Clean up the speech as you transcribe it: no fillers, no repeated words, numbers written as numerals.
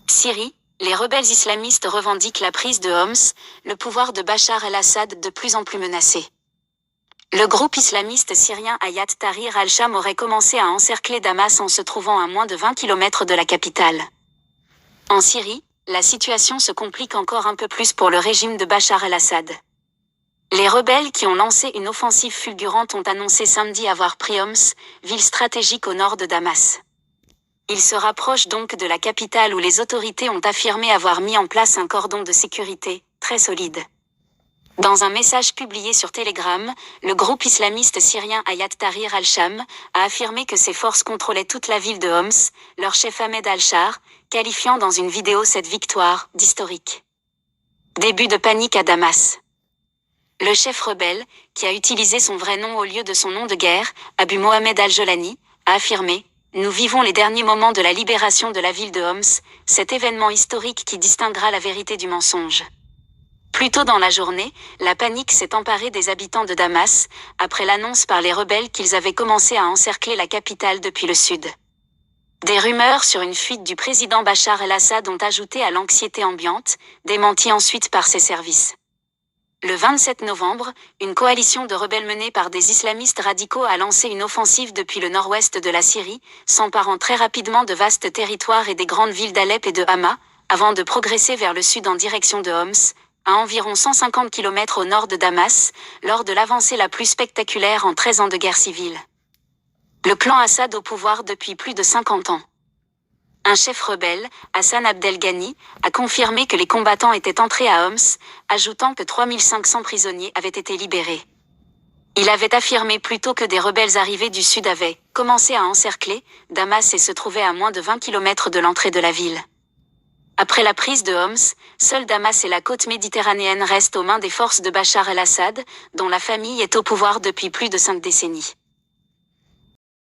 Syrie, les rebelles islamistes revendiquent la prise de Homs, le pouvoir de Bachar el-Assad de plus en plus menacé. Le groupe islamiste syrien Hayat Tahrir al-Sham aurait commencé à encercler Damas en se trouvant à moins de 20 km de la capitale. En Syrie, la situation se complique encore un peu plus pour le régime de Bachar el-Assad. Les rebelles qui ont lancé une offensive fulgurante ont annoncé samedi avoir pris Homs, ville stratégique au nord de Damas. Ils se rapprochent donc de la capitale où les autorités ont affirmé avoir mis en place un cordon de sécurité très solide. Dans un message publié sur Telegram, le groupe islamiste syrien Hayat Tahrir al-Sham a affirmé que ses forces contrôlaient toute la ville de Homs, leur chef Ahmed al-Shar, qualifiant dans une vidéo cette victoire d'historique. Début de panique à Damas. Le chef rebelle, qui a utilisé son vrai nom au lieu de son nom de guerre, Abu Mohamed al-Jolani, a affirmé « Nous vivons les derniers moments de la libération de la ville de Homs, cet événement historique qui distinguera la vérité du mensonge ». Plus tôt dans la journée, la panique s'est emparée des habitants de Damas, après l'annonce par les rebelles qu'ils avaient commencé à encercler la capitale depuis le sud. Des rumeurs sur une fuite du président Bachar el-Assad ont ajouté à l'anxiété ambiante, démentie ensuite par ses services. Le 27 novembre, une coalition de rebelles menée par des islamistes radicaux a lancé une offensive depuis le nord-ouest de la Syrie, s'emparant très rapidement de vastes territoires et des grandes villes d'Alep et de Hama, avant de progresser vers le sud en direction de Homs, à environ 150 km au nord de Damas, lors de l'avancée la plus spectaculaire en 13 ans de guerre civile. Le clan Assad au pouvoir depuis plus de 50 ans. Un chef rebelle, Hassan Abdelghani, a confirmé que les combattants étaient entrés à Homs, ajoutant que 3500 prisonniers avaient été libérés. Il avait affirmé plus tôt que des rebelles arrivés du sud avaient commencé à encercler Damas et se trouvaient à moins de 20 km de l'entrée de la ville. Après la prise de Homs, seul Damas et la côte méditerranéenne restent aux mains des forces de Bachar el-Assad, dont la famille est au pouvoir depuis plus de 5 décennies.